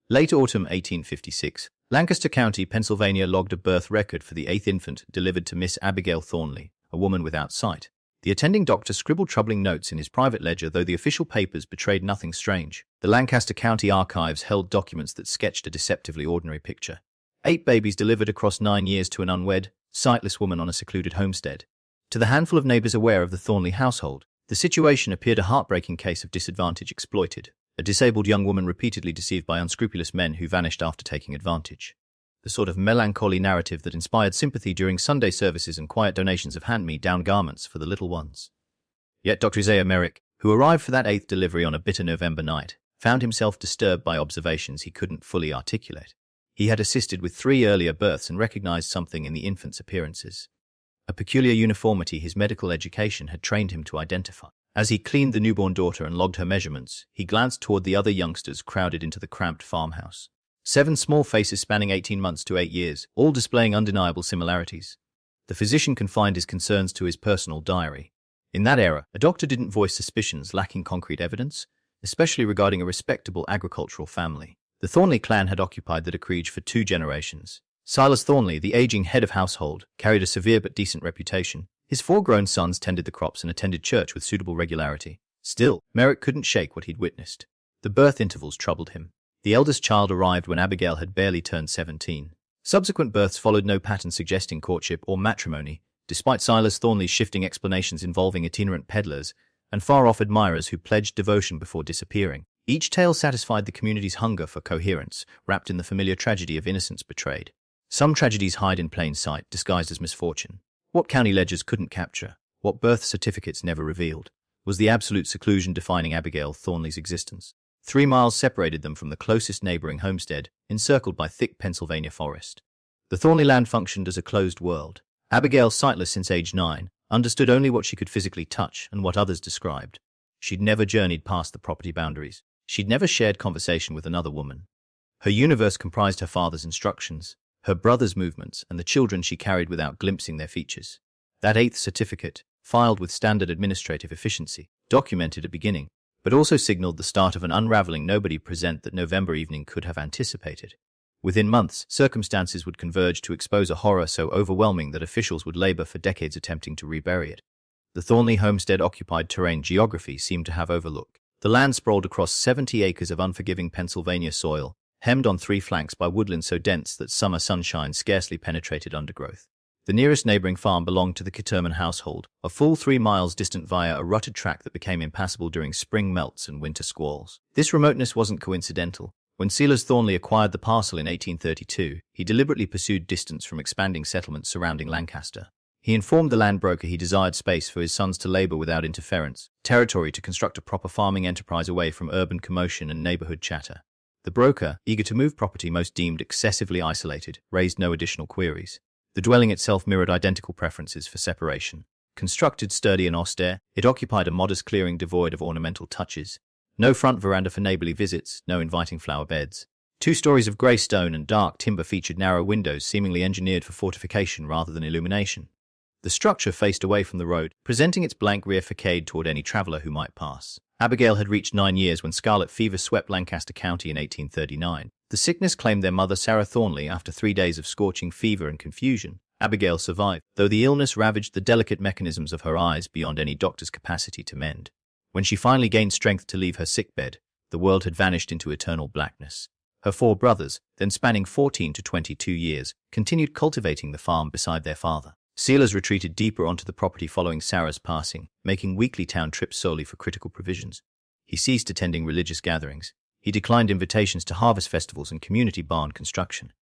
Late autumn 1856, Lancaster County, Pennsylvania logged a birth record for the 8th infant delivered to Miss Abigail Thornley, a woman without sight. The attending doctor scribbled troubling notes in his private ledger, though the official papers betrayed nothing strange. The Lancaster County archives held documents that sketched a deceptively ordinary picture. 8 babies delivered across 9 years to an unwed, sightless woman on a secluded homestead. To the handful of neighbors aware of the Thornley household, the situation appeared a heartbreaking case of disadvantage exploited. A disabled young woman repeatedly deceived by unscrupulous men who vanished after taking advantage. The sort of melancholy narrative that inspired sympathy during Sunday services and quiet donations of hand-me-down garments for the little ones. Yet Dr. Isaiah Merrick, who arrived for that 8th delivery on a bitter November night, found himself disturbed by observations he couldn't fully articulate. He had assisted with 3 earlier births and recognized something in the infant's appearances. A peculiar uniformity his medical education had trained him to identify. As he cleaned the newborn daughter and logged her measurements, he glanced toward the other youngsters crowded into the cramped farmhouse. 7 small faces spanning 18 months to 8 years, all displaying undeniable similarities. The physician confined his concerns to his personal diary. In that era, a doctor didn't voice suspicions lacking concrete evidence, especially regarding a respectable agricultural family. The Thornley clan had occupied the acreage for 2 generations. Silas Thornley, the aging head of household, carried a severe but decent reputation. His 4 grown sons tended the crops and attended church with suitable regularity. Still, Merrick couldn't shake what he'd witnessed. The birth intervals troubled him. The eldest child arrived when Abigail had barely turned 17. Subsequent births followed no pattern suggesting courtship or matrimony, despite Silas Thornley's shifting explanations involving itinerant peddlers and far-off admirers who pledged devotion before disappearing. Each tale satisfied the community's hunger for coherence, wrapped in the familiar tragedy of innocence betrayed. Some tragedies hide in plain sight, disguised as misfortune. What county ledgers couldn't capture, what birth certificates never revealed, was the absolute seclusion defining Abigail Thornley's existence. 3 miles separated them from the closest neighboring homestead, encircled by thick Pennsylvania forest. The Thornley land functioned as a closed world. Abigail, sightless since age 9, understood only what she could physically touch and what others described. She'd never journeyed past the property boundaries. She'd never shared conversation with another woman. Her universe comprised her father's instructions, her brother's movements, and the children she carried without glimpsing their features. That 8th certificate, filed with standard administrative efficiency, documented a beginning, but also signaled the start of an unraveling nobody present that November evening could have anticipated. Within months, circumstances would converge to expose a horror so overwhelming that officials would labor for decades attempting to rebury it. The Thornley homestead occupied terrain geography seemed to have overlooked. The land sprawled across 70 acres of unforgiving Pennsylvania soil, hemmed on 3 flanks by woodland so dense that summer sunshine scarcely penetrated undergrowth. The nearest neighboring farm belonged to the Kitterman household, a full 3 miles distant via a rutted track that became impassable during spring melts and winter squalls. This remoteness wasn't coincidental. When Silas Thornley acquired the parcel in 1832, he deliberately pursued distance from expanding settlements surrounding Lancaster. He informed the land broker he desired space for his sons to labor without interference, territory to construct a proper farming enterprise away from urban commotion and neighborhood chatter. The broker, eager to move property most deemed excessively isolated, raised no additional queries. The dwelling itself mirrored identical preferences for separation. Constructed sturdy and austere, it occupied a modest clearing devoid of ornamental touches. No front veranda for neighborly visits, no inviting flower beds. 2 stories of grey stone and dark timber featured narrow windows seemingly engineered for fortification rather than illumination. The structure faced away from the road, presenting its blank rear facade toward any traveler who might pass. Abigail had reached 9 years when scarlet fever swept Lancaster County in 1839. The sickness claimed their mother Sarah Thornley after 3 days of scorching fever and confusion. Abigail survived, though the illness ravaged the delicate mechanisms of her eyes beyond any doctor's capacity to mend. When she finally gained strength to leave her sickbed, the world had vanished into eternal blackness. Her 4 brothers, then spanning 14 to 22 years, continued cultivating the farm beside their father. Silas retreated deeper onto the property following Sarah's passing, making weekly town trips solely for critical provisions. He ceased attending religious gatherings. He declined invitations to harvest festivals and community barn construction.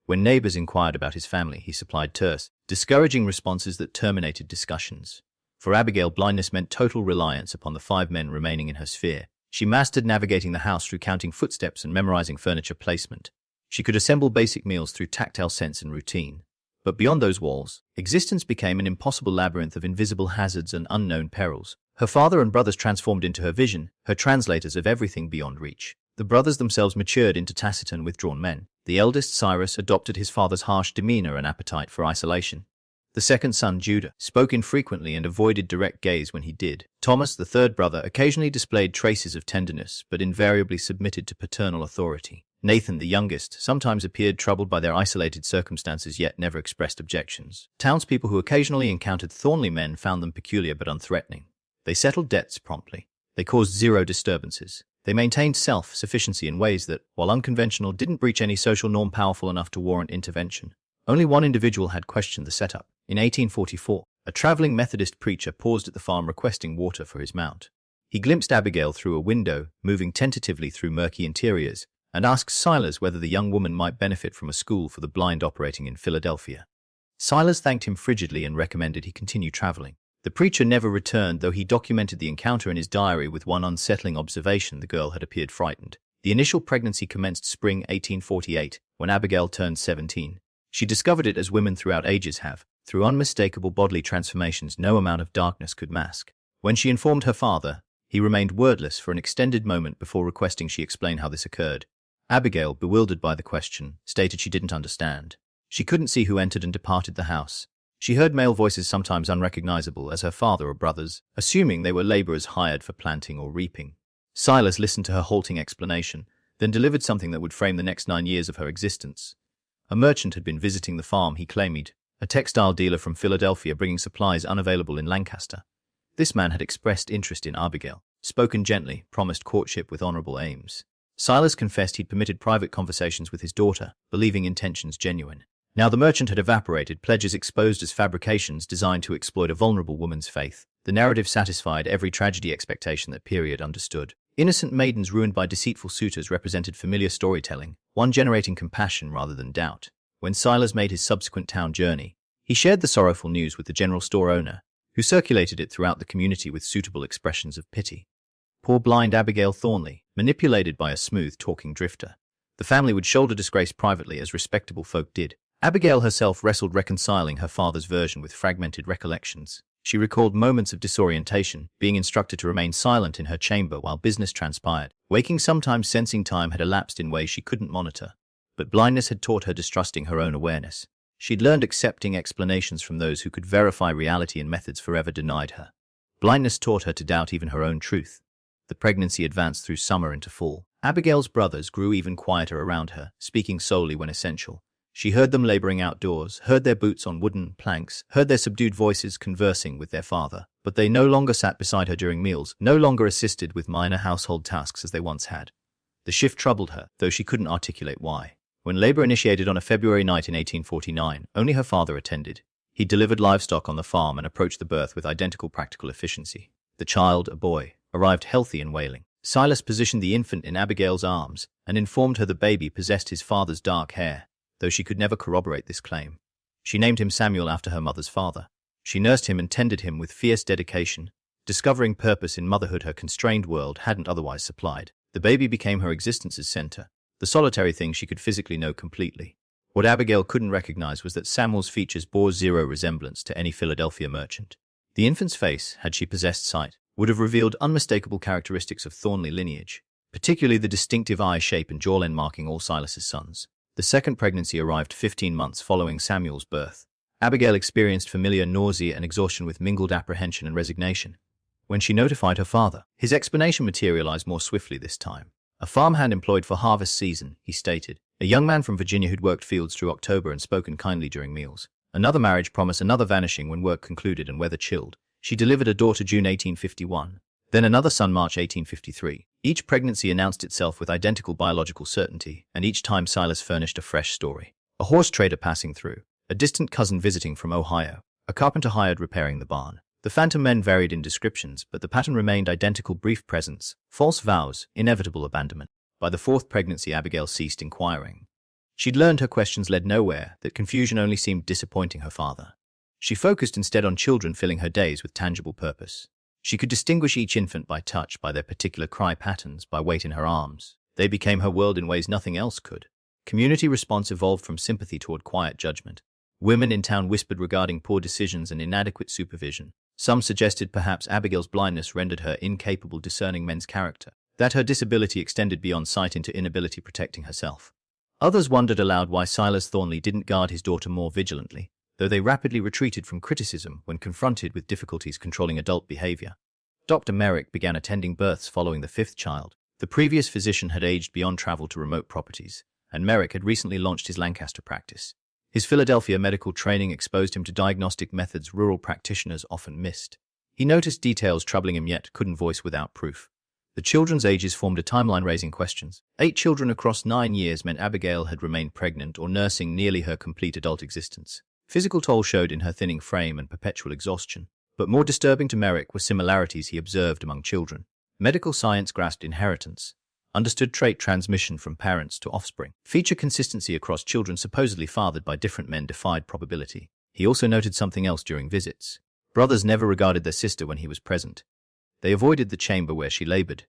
When neighbors inquired about his family, he supplied terse, discouraging responses that terminated discussions. For Abigail, blindness meant total reliance upon the 5 men remaining in her sphere. She mastered navigating the house through counting footsteps and memorizing furniture placement. She could assemble basic meals through tactile sense and routine. But beyond those walls, existence became an impossible labyrinth of invisible hazards and unknown perils. Her father and brothers transformed into her vision, her translators of everything beyond reach. The brothers themselves matured into taciturn, withdrawn men. The eldest, Cyrus, adopted his father's harsh demeanor and appetite for isolation. The second son, Judah, spoke infrequently and avoided direct gaze when he did. Thomas, the third brother, occasionally displayed traces of tenderness, but invariably submitted to paternal authority. Nathan, the youngest, sometimes appeared troubled by their isolated circumstances yet never expressed objections. Townspeople who occasionally encountered Thornley men found them peculiar but unthreatening. They settled debts promptly. They caused zero disturbances. They maintained self-sufficiency in ways that, while unconventional, didn't breach any social norm powerful enough to warrant intervention. Only one individual had questioned the setup. In 1844, a traveling Methodist preacher paused at the farm requesting water for his mount. He glimpsed Abigail through a window, moving tentatively through murky interiors, and asked Silas whether the young woman might benefit from a school for the blind operating in Philadelphia. Silas thanked him frigidly and recommended he continue traveling. The preacher never returned, though he documented the encounter in his diary with one unsettling observation: the girl had appeared frightened. The initial pregnancy commenced spring 1848, when Abigail turned 17. She discovered it, as women throughout ages have, through unmistakable bodily transformations no amount of darkness could mask. When she informed her father, he remained wordless for an extended moment before requesting she explain how this occurred. Abigail, bewildered by the question, stated she didn't understand. She couldn't see who entered and departed the house. She heard male voices, sometimes unrecognizable as her father or brothers, assuming they were laborers hired for planting or reaping. Silas listened to her halting explanation, then delivered something that would frame the next 9 years of her existence. A merchant had been visiting the farm, he claimed, a textile dealer from Philadelphia bringing supplies unavailable in Lancaster. This man had expressed interest in Abigail, spoken gently, promised courtship with honorable aims. Silas confessed he'd permitted private conversations with his daughter, believing intentions genuine. Now the merchant had evaporated, pledges exposed as fabrications designed to exploit a vulnerable woman's faith. The narrative satisfied every tragedy expectation that period understood. Innocent maidens ruined by deceitful suitors represented familiar storytelling, one generating compassion rather than doubt. When Silas made his subsequent town journey, he shared the sorrowful news with the general store owner, who circulated it throughout the community with suitable expressions of pity. Poor blind Abigail Thornley, manipulated by a smooth-talking drifter. The family would shoulder disgrace privately, as respectable folk did. Abigail herself wrestled reconciling her father's version with fragmented recollections. She recalled moments of disorientation, being instructed to remain silent in her chamber while business transpired, waking sometimes sensing time had elapsed in ways she couldn't monitor. But blindness had taught her distrusting her own awareness. She'd learned accepting explanations from those who could verify reality in methods forever denied her. Blindness taught her to doubt even her own truth. The pregnancy advanced through summer into fall. Abigail's brothers grew even quieter around her, speaking solely when essential. She heard them laboring outdoors, heard their boots on wooden planks, heard their subdued voices conversing with their father. But they no longer sat beside her during meals, no longer assisted with minor household tasks as they once had. The shift troubled her, though she couldn't articulate why. When labor initiated on a February night in 1849, only her father attended. He delivered livestock on the farm and approached the birth with identical practical efficiency. The child, a boy, arrived healthy and wailing. Silas positioned the infant in Abigail's arms and informed her the baby possessed his father's dark hair, though she could never corroborate this claim. She named him Samuel after her mother's father. She nursed him and tended him with fierce dedication, discovering purpose in motherhood her constrained world hadn't otherwise supplied. The baby became her existence's center, the solitary thing she could physically know completely. What Abigail couldn't recognize was that Samuel's features bore zero resemblance to any Philadelphia merchant. The infant's face, had she possessed sight, would have revealed unmistakable characteristics of Thornley lineage, particularly the distinctive eye shape and jawline marking all Silas's sons. The second pregnancy arrived 15 months following Samuel's birth. Abigail experienced familiar nausea and exhaustion with mingled apprehension and resignation. When she notified her father, his explanation materialized more swiftly this time. A farmhand employed for harvest season, he stated. A young man from Virginia who'd worked fields through October and spoken kindly during meals. Another marriage promise, another vanishing when work concluded and weather chilled. She delivered a daughter June 1851. Then another son March 1853. Each pregnancy announced itself with identical biological certainty, and each time Silas furnished a fresh story. A horse trader passing through, a distant cousin visiting from Ohio, a carpenter hired repairing the barn. The phantom men varied in descriptions, but the pattern remained identical: brief presence, false vows, inevitable abandonment. By the fourth pregnancy, Abigail ceased inquiring. She'd learned her questions led nowhere, that confusion only seemed disappointing her father. She focused instead on children, filling her days with tangible purpose. She could distinguish each infant by touch, by their particular cry patterns, by weight in her arms. They became her world in ways nothing else could. Community response evolved from sympathy toward quiet judgment. Women in town whispered regarding poor decisions and inadequate supervision. Some suggested perhaps Abigail's blindness rendered her incapable discerning men's character, that her disability extended beyond sight into inability protecting herself. Others wondered aloud why Silas Thornley didn't guard his daughter more vigilantly, though they rapidly retreated from criticism when confronted with difficulties controlling adult behavior. Dr. Merrick began attending births following the fifth child, The previous physician had aged beyond travel to remote properties, and Merrick had recently launched his Lancaster practice. His Philadelphia medical training exposed him to diagnostic methods rural practitioners often missed. He noticed details troubling him yet couldn't voice without proof. The children's ages formed a timeline raising questions. 8 children across 9 years meant Abigail had remained pregnant or nursing nearly her complete adult existence. Physical toll showed in her thinning frame and perpetual exhaustion. But more disturbing to Merrick were similarities he observed among children. Medical science grasped inheritance, understood trait transmission from parents to offspring. Feature consistency across children supposedly fathered by different men defied probability. He also noted something else during visits. Brothers never regarded their sister when he was present. They avoided the chamber where she labored.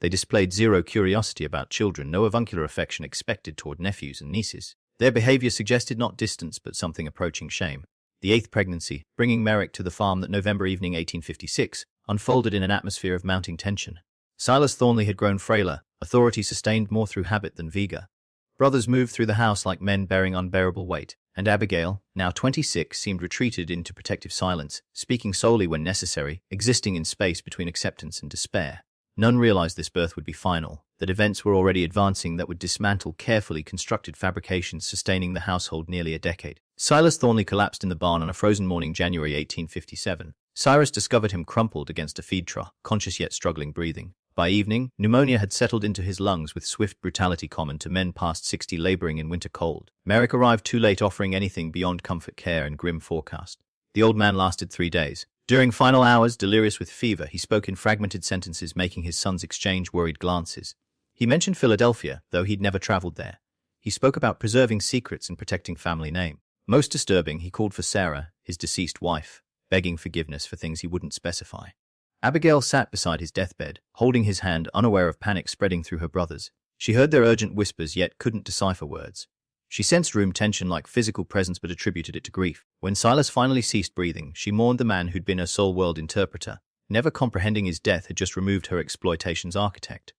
They displayed zero curiosity about children, no avuncular affection expected toward nephews and nieces. Their behavior suggested not distance but something approaching shame. The 8th pregnancy, bringing Merrick to the farm that November evening 1856, unfolded in an atmosphere of mounting tension. Silas Thornley had grown frailer, authority sustained more through habit than vigor. Brothers moved through the house like men bearing unbearable weight, and Abigail, now 26, seemed retreated into protective silence, speaking solely when necessary, existing in space between acceptance and despair. None realized this birth would be final, that events were already advancing that would dismantle carefully constructed fabrications sustaining the household nearly a decade. Silas Thornley collapsed in the barn on a frozen morning January 1857. Cyrus discovered him crumpled against a feed trough, conscious yet struggling breathing. By evening, pneumonia had settled into his lungs with swift brutality common to men past 60 laboring in winter cold. Merrick arrived too late, offering anything beyond comfort care and grim forecast. The old man lasted 3 days. During final hours, delirious with fever, he spoke in fragmented sentences, making his sons exchange worried glances. He mentioned Philadelphia, though he'd never traveled there. He spoke about preserving secrets and protecting family name. Most disturbing, he called for Sarah, his deceased wife, begging forgiveness for things he wouldn't specify. Abigail sat beside his deathbed, holding his hand, unaware of panic spreading through her brothers. She heard their urgent whispers yet couldn't decipher words. She sensed room tension like physical presence but attributed it to grief. When Silas finally ceased breathing, she mourned the man who'd been her sole world interpreter. Never comprehending his death had just removed her exploitation's architect.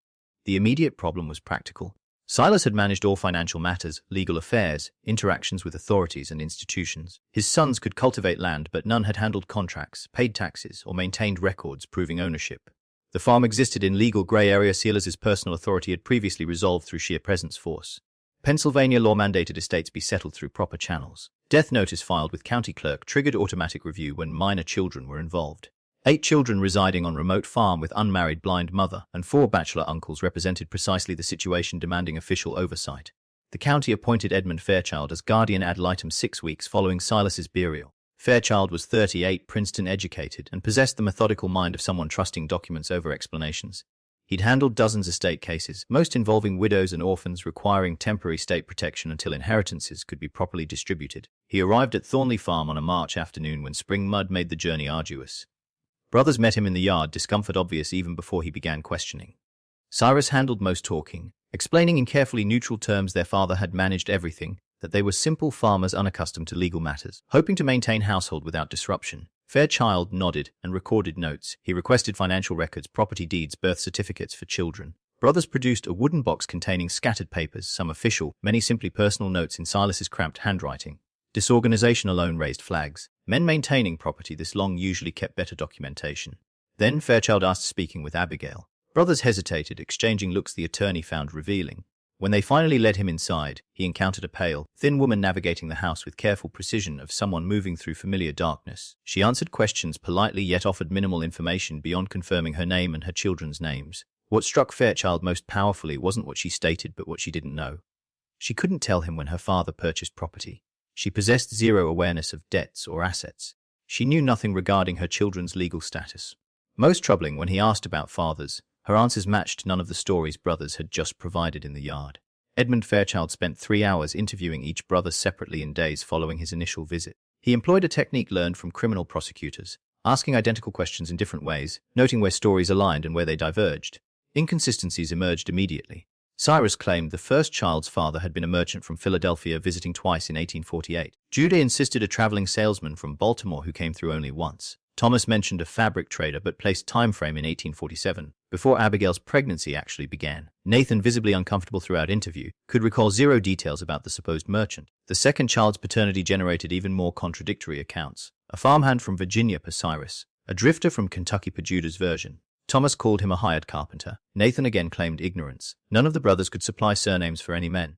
The immediate problem was practical. Silas had managed all financial matters, legal affairs, interactions with authorities and institutions. His sons could cultivate land, but none had handled contracts, paid taxes, or maintained records proving ownership. The farm existed in legal gray area. Silas's personal authority had previously resolved through sheer presence force. Pennsylvania law mandated estates be settled through proper channels. Death notice filed with county clerk triggered automatic review when minor children were involved. 8 children residing on remote farm with unmarried blind mother and 4 bachelor uncles represented precisely the situation demanding official oversight. The county appointed Edmund Fairchild as guardian ad litem 6 weeks following Silas's burial. Fairchild was 38, Princeton educated, and possessed the methodical mind of someone trusting documents over explanations. He'd handled dozens of state cases, most involving widows and orphans requiring temporary state protection until inheritances could be properly distributed. He arrived at Thornley Farm on a March afternoon when spring mud made the journey arduous. Brothers met him in the yard, discomfort obvious even before he began questioning. Cyrus handled most talking, explaining in carefully neutral terms their father had managed everything, that they were simple farmers unaccustomed to legal matters, hoping to maintain household without disruption. Fairchild nodded and recorded notes. He requested financial records, property deeds, birth certificates for children. Brothers produced a wooden box containing scattered papers, some official, many simply personal notes in Silas's cramped handwriting. Disorganization alone raised flags. Men maintaining property this long usually kept better documentation. Then Fairchild asked, speaking with Abigail. Brothers hesitated, exchanging looks the attorney found revealing. When they finally led him inside, he encountered a pale, thin woman navigating the house with careful precision of someone moving through familiar darkness. She answered questions politely yet offered minimal information beyond confirming her name and her children's names. What struck Fairchild most powerfully wasn't what she stated but what she didn't know. She couldn't tell him when her father purchased property. She possessed zero awareness of debts or assets. She knew nothing regarding her children's legal status. Most troubling, when he asked about fathers, her answers matched none of the stories brothers had just provided in the yard. Edmund Fairchild spent 3 hours interviewing each brother separately in days following his initial visit. He employed a technique learned from criminal prosecutors, asking identical questions in different ways, noting where stories aligned and where they diverged. Inconsistencies emerged immediately. Cyrus claimed the first child's father had been a merchant from Philadelphia visiting twice in 1848. Judah insisted a traveling salesman from Baltimore who came through only once. Thomas mentioned a fabric trader but placed time frame in 1847, before Abigail's pregnancy actually began. Nathan, visibly uncomfortable throughout interview, could recall zero details about the supposed merchant. The second child's paternity generated even more contradictory accounts. A farmhand from Virginia per Cyrus, a drifter from Kentucky per Judah's version. Thomas called him a hired carpenter. Nathan again claimed ignorance. None of the brothers could supply surnames for any men.